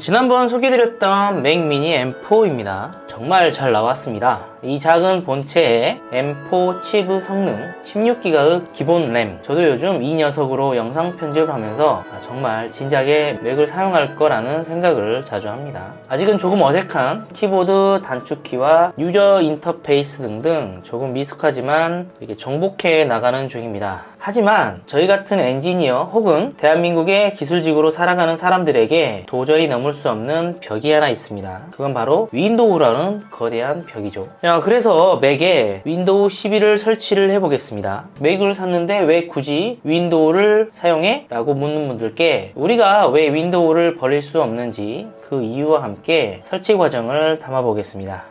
지난번 소개드렸던 맥 미니 M4입니다. 정말 잘 나왔습니다. 이 작은 본체에 M4 칩의 성능, 16기가의 기본 램. 저도 요즘 이 녀석으로 영상 편집을 하면서 정말 진작에 맥을 사용할 거라는 생각을 자주 합니다. 아직은 조금 어색한 키보드 단축키와 유저 인터페이스 등등 조금 미숙하지만 이렇게 정복해 나가는 중입니다. 하지만 저희 같은 엔지니어 혹은 대한민국의 기술직으로 살아가는 사람들에게 도저히 넘을 수 없는 벽이 하나 있습니다. 그건 바로 윈도우라는 거대한 벽이죠. 그래서 맥에 윈도우 11을 설치를 해보겠습니다. 맥을 샀는데 왜 굳이 윈도우를 사용해? 라고 묻는 분들께 우리가 왜 윈도우를 버릴 수 없는지 그 이유와 함께 설치 과정을 담아보겠습니다.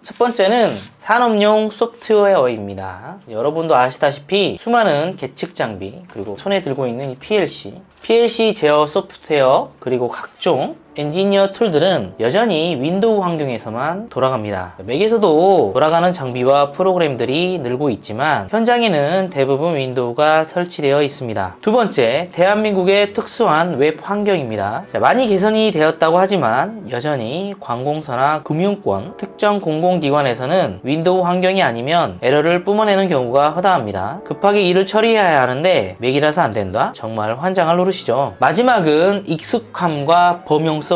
첫 번째는 산업용 소프트웨어입니다. 여러분도 아시다시피 수많은 계측 장비, 그리고 손에 들고 있는 이 PLC 제어 소프트웨어, 그리고 각종 엔지니어 툴들은 여전히 윈도우 환경에서만 돌아갑니다. 맥에서도 돌아가는 장비와 프로그램들이 늘고 있지만 현장에는 대부분 윈도우가 설치되어 있습니다. 두 번째, 대한민국의 특수한 웹 환경입니다. 많이 개선이 되었다고 하지만 여전히 관공서나 금융권, 특정 공공기관에서는 윈도우 환경이 아니면 에러를 뿜어내는 경우가 허다합니다. 급하게 일을 처리해야 하는데 맥이라서 안 된다? 정말 환장할 노릇이죠. 마지막은 익숙함과 범용성입니다.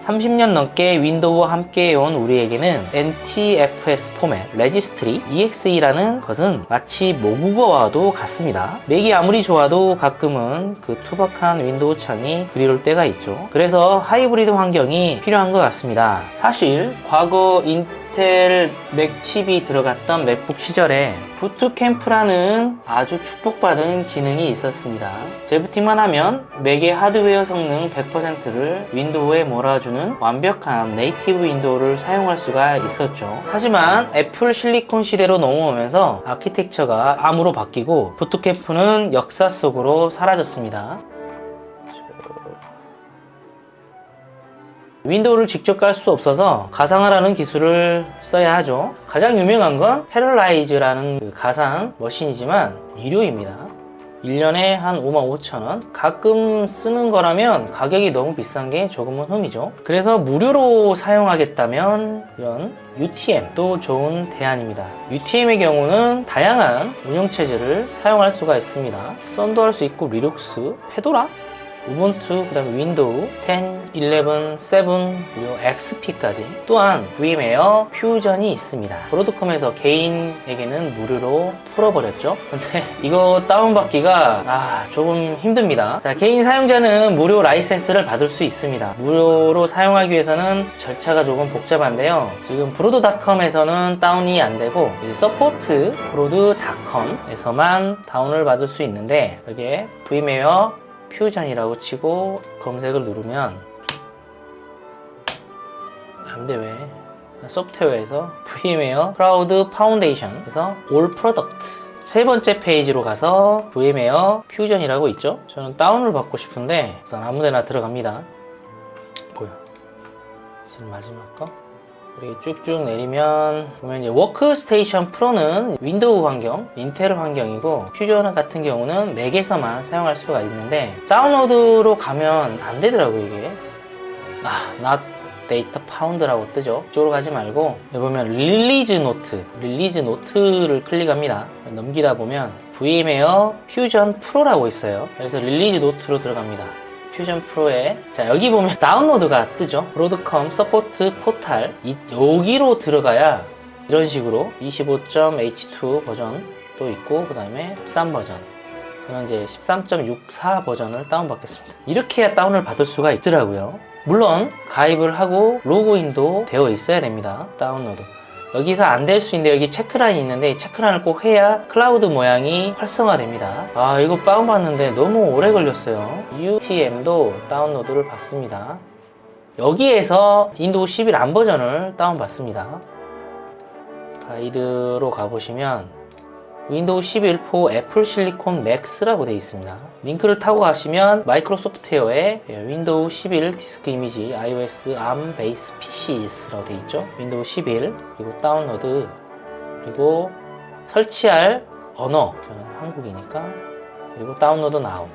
30년 넘게 윈도우와 함께 해온 우리에게는 NTFS 포맷, 레지스트리, EXE라는 것은 마치 모국어와도 같습니다. 맥이 아무리 좋아도 가끔은 그 투박한 윈도우 창이 그리울 때가 있죠. 그래서 하이브리드 환경이 필요한 것 같습니다. 사실 과거 인텔 맥 칩이 들어갔던 맥북 시절에 부트캠프라는 아주 축복받은 기능이 있었습니다. 재부팅만 하면 맥의 하드웨어 성능 100%를 윈도우에 몰아주는 완벽한 네이티브 윈도우를 사용할 수가 있었죠. 하지만 애플 실리콘 시대로 넘어오면서 아키텍처가 암으로 바뀌고 부트캠프는 역사 속으로 사라졌습니다. 윈도우를 직접 깔 수 없어서 가상화라는 기술을 써야 하죠. 가장 유명한 건 패럴라이즈라는 가상 머신이지만 유료입니다. 1년에 한 55,000원. 가끔 쓰는 거라면 가격이 너무 비싼 게 조금은 흠이죠. 그래서 무료로 사용하겠다면 이런 UTM도 좋은 대안입니다. UTM의 경우는 다양한 운영체제를 사용할 수가 있습니다. 썬도 할 수 있고 리눅스, 페도라, 우분투, 그 다음에 윈도우 10, 11, 7, 그리고 XP까지. 또한 VM웨어 퓨전이 있습니다. 브로드컴에서 개인에게는 무료로 풀어버렸죠. 근데 이거 다운받기가 조금 힘듭니다. 자, 개인 사용자는 무료 라이센스를 받을 수 있습니다. 무료로 사용하기 위해서는 절차가 조금 복잡한데요. 지금 브로드닷컴에서는 다운이 안되고 서포트 브로드닷컴에서만 다운을 받을 수 있는데, 여기에 VM웨어 퓨전이라고 치고 검색을 누르면 안돼. 왜? 소프트웨어에서 VM웨어 클라우드 파운데이션 에서 올 프로덕트 세 번째 페이지로 가서 VM웨어 퓨전이라고 있죠. 저는 다운을 받고 싶은데 우선 아무데나 들어갑니다. 뭐야? 지금 마지막 거? 이렇게 쭉쭉 내리면 보면 이제 워크스테이션 프로는 윈도우 환경, 인텔 환경이고 퓨전 같은 경우는 맥에서만 사용할 수가 있는데 다운로드로 가면 안 되더라고요. 이게 not data found라고 뜨죠. 이쪽으로 가지 말고 여기 보면 릴리즈 노트를 클릭합니다. 넘기다 보면 VM웨어 퓨전 프로라고 있어요. 그래서 릴리즈 노트로 들어갑니다. 퓨전 프로에 여기 보면 다운로드가 뜨죠. 브로드컴 서포트 포탈 여기로 들어가야 이런 식으로 25.h2 버전도 있고 그 다음에 13 버전, 저는 이제 13.64 버전을 다운받겠습니다. 이렇게 해야 다운을 받을 수가 있더라고요. 물론 가입을 하고 로그인도 되어 있어야 됩니다. 다운로드 여기서 안 될 수 있는데 여기 체크라인이 있는데 체크라인을 꼭 해야 클라우드 모양이 활성화됩니다. 이거 다운받는데 너무 오래 걸렸어요. UTM도 다운로드를 받습니다. 여기에서 윈도우 11 안 버전을 다운받습니다. 가이드로 가보시면 윈도우 11 for 애플 실리콘 맥스라고 되어 있습니다. 링크를 타고 가시면 마이크로소프트웨어에 윈도우 11 디스크 이미지 iOS ARM 베이스 PCs라고 되어 있죠. 윈도우 11 그리고 다운로드, 그리고 설치할 언어, 저는 한국이니까, 그리고 다운로드 나우.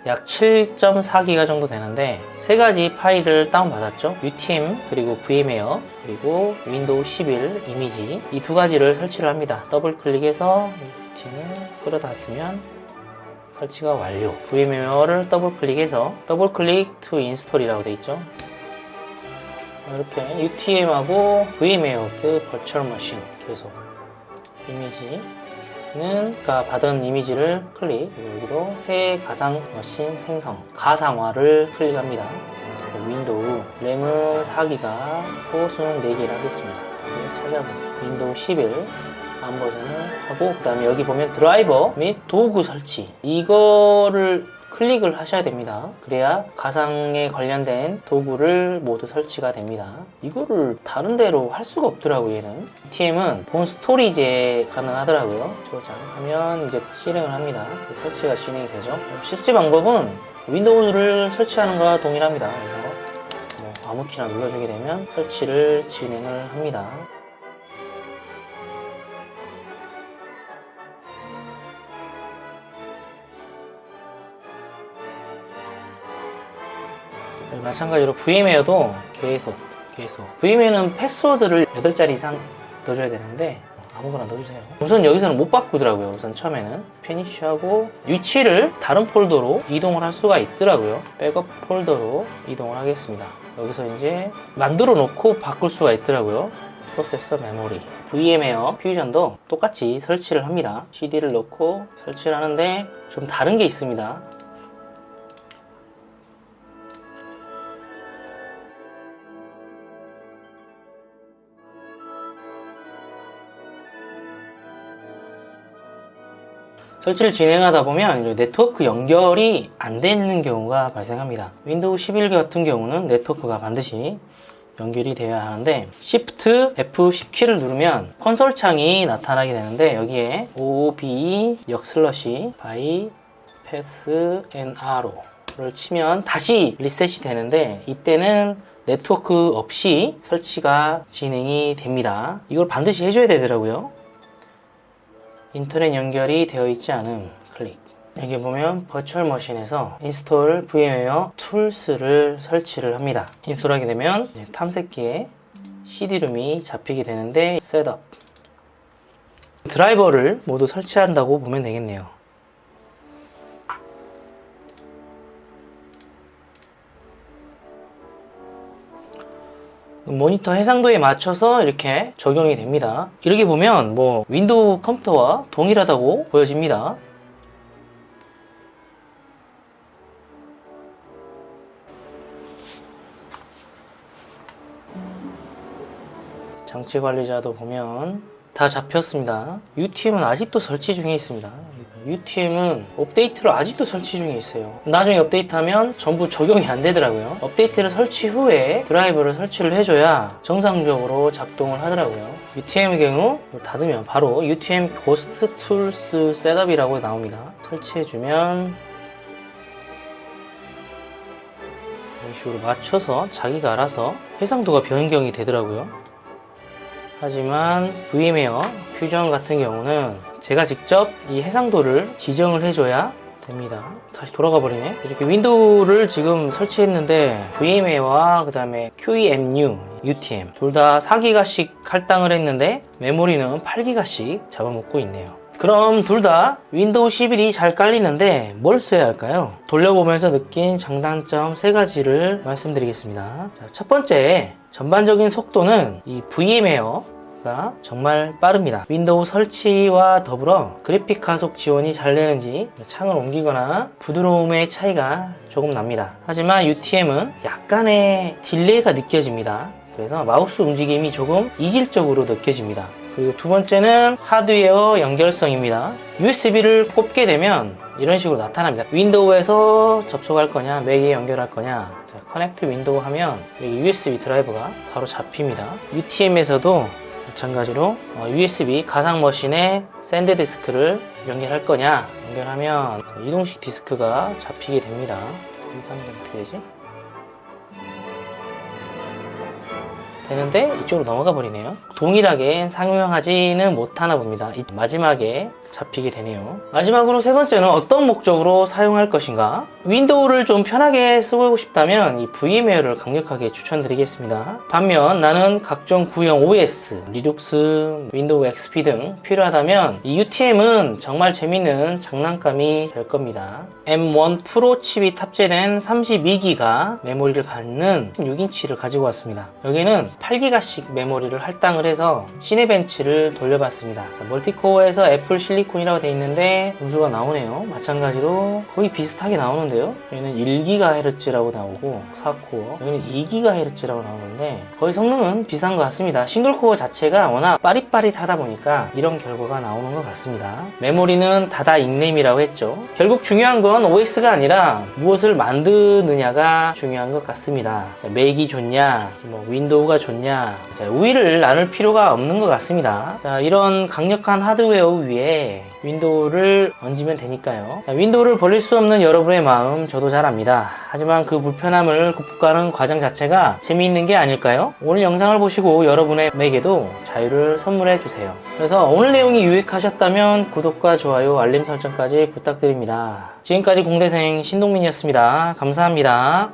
약 7.4기가 정도 되는데 세 가지 파일을 다운받았죠. UTM 그리고 VM웨어 그리고 윈도우 11 이미지 이 두 가지를 설치를 합니다. 더블 클릭해서 UTM을 끌어다 주면 설치가 완료. VM웨어를 더블 클릭해서 더블 클릭 to install이라고 되어 있죠. 이렇게 UTM하고 VM웨어 버추얼 머신 계속 이미지는 아까 받은 이미지를 클릭, 여기도 새 가상 머신 생성 가상화를 클릭합니다. 윈도우 램은 4기가 포스는 4개를 하겠습니다. 찾아보고 윈도우 11 다음 버전을 하고, 그 다음에 여기 보면 드라이버 및 도구 설치 이거를 클릭을 하셔야 됩니다. 그래야 가상에 관련된 도구를 모두 설치가 됩니다. 이거를 다른 데로 할 수가 없더라고요. 얘는 TM은 본 스토리지에 가능하더라고요. 저장하면 이제 실행을 합니다. 설치가 진행이 되죠. 실제 방법은 윈도우를 설치하는 것과 동일합니다. 그래서 아무 키나 눌러주게 되면 설치를 진행을 합니다. 마찬가지로 VM웨어도 계속 VM웨어는 패스워드를 8자리 이상 넣어줘야 되는데 아무거나 넣어주세요. 우선 여기서는 못 바꾸더라고요. 우선 처음에는 피니쉬하고 위치를 다른 폴더로 이동을 할 수가 있더라고요. 백업 폴더로 이동을 하겠습니다. 여기서 이제 만들어 놓고 바꿀 수가 있더라고요. 프로세서 메모리 VM웨어 퓨전도 똑같이 설치를 합니다. CD를 넣고 설치를 하는데 좀 다른 게 있습니다. 설치를 진행하다 보면 네트워크 연결이 안 되는 경우가 발생합니다. 윈도우 11 같은 경우는 네트워크가 반드시 연결이 되어야 하는데 Shift F10키를 누르면 콘솔 창이 나타나게 되는데 여기에 OB bypass NRO를 치면 다시 리셋이 되는데 이때는 네트워크 없이 설치가 진행이 됩니다. 이걸 반드시 해줘야 되더라고요. 인터넷 연결이 되어 있지 않음 클릭. 여기 보면 버추얼 머신에서 인스톨 VM웨어 툴스를 설치를 합니다. 인스톨하게 되면 탐색기에 CD룸이 잡히게 되는데 셋업 드라이버를 모두 설치한다고 보면 되겠네요. 모니터 해상도에 맞춰서 이렇게 적용이 됩니다. 이렇게 보면 윈도우 컴퓨터와 동일하다고 보여집니다. 장치 관리자도 보면 다 잡혔습니다. UTM은 아직도 설치 중에 있습니다. UTM은 업데이트를 아직도 설치 중에 있어요. 나중에 업데이트하면 전부 적용이 안 되더라고요. 업데이트를 설치 후에 드라이버를 설치를 해줘야 정상적으로 작동을 하더라고요. UTM의 경우 닫으면 바로 UTM 고스트 툴스 셋업이라고 나옵니다. 설치해주면 이런 식으로 맞춰서 자기가 알아서 해상도가 변경이 되더라고요. 하지만 VM웨어 퓨전 같은 경우는 제가 직접 이 해상도를 지정을 해줘야 됩니다. 다시 돌아가 버리네. 이렇게 윈도우를 지금 설치했는데 VM웨어와 그 다음에 QEMU, UTM 둘 다 4기가씩 할당을 했는데 메모리는 8기가씩 잡아먹고 있네요. 그럼 둘 다 윈도우 11이 잘 깔리는데 뭘 써야 할까요? 돌려보면서 느낀 장단점 3가지를 말씀드리겠습니다. 자, 첫 번째, 전반적인 속도는 이 VM웨어가 정말 빠릅니다. 윈도우 설치와 더불어 그래픽 가속 지원이 잘 되는지 창을 옮기거나 부드러움의 차이가 조금 납니다. 하지만 UTM은 약간의 딜레이가 느껴집니다. 그래서 마우스 움직임이 조금 이질적으로 느껴집니다. 그리고 두 번째는 하드웨어 연결성입니다. USB를 꼽게 되면 이런 식으로 나타납니다. 윈도우에서 접속할 거냐, 맥에 연결할 거냐. 자, 커넥트 윈도우 하면 여기 USB 드라이버가 바로 잡힙니다. UTM에서도 마찬가지로 USB 가상 머신에 샌드 디스크를 연결할 거냐, 연결하면 이동식 디스크가 잡히게 됩니다. 이거 하면 어떻게 되지? 되는데 이쪽으로 넘어가 버리네요. 동일하게 상용하지는 못하나 봅니다. 마지막에 잡히게 되네요. 마지막으로 세 번째는 어떤 목적으로 사용할 것인가? 윈도우를 좀 편하게 쓰고 싶다면 이 VMware를 강력하게 추천드리겠습니다. 반면 나는 각종 구형 OS, 리눅스, 윈도우 XP 등 필요하다면 이 UTM은 정말 재밌는 장난감이 될 겁니다. M1 프로 칩이 탑재된 32기가 메모리를 갖는 16인치를 가지고 왔습니다. 여기는 8기가씩 메모리를 할당을 해서 시네벤치를 돌려봤습니다. 멀티코어에서 애플 실리콘이라고 되어 있는데 점수가 나오네요. 마찬가지로 거의 비슷하게 나오는데요. 여기는 1GHz라고 나오고 4코어, 여기는 2GHz라고 나오는데 거의 성능은 비슷한 것 같습니다. 싱글코어 자체가 워낙 빠릿빠릿하다 보니까 이런 결과가 나오는 것 같습니다. 메모리는 다다 닉네임이라고 했죠. 결국 중요한 건 OS가 아니라 무엇을 만드느냐가 중요한 것 같습니다. 자, 맥이 좋냐, 윈도우가 좋냐, 자, 우위를 나눌 필요가 없는 것 같습니다. 자, 이런 강력한 하드웨어 위에 윈도우를 얹으면 되니까요. 자, 윈도우를 버릴 수 없는 여러분의 마음 저도 잘 압니다. 하지만 그 불편함을 극복하는 과정 자체가 재미있는 게 아닐까요? 오늘 영상을 보시고 여러분의 맥에도 자유를 선물해 주세요. 그래서 오늘 내용이 유익하셨다면 구독과 좋아요, 알림 설정까지 부탁드립니다. 지금까지 공대생 신동민이었습니다. 감사합니다.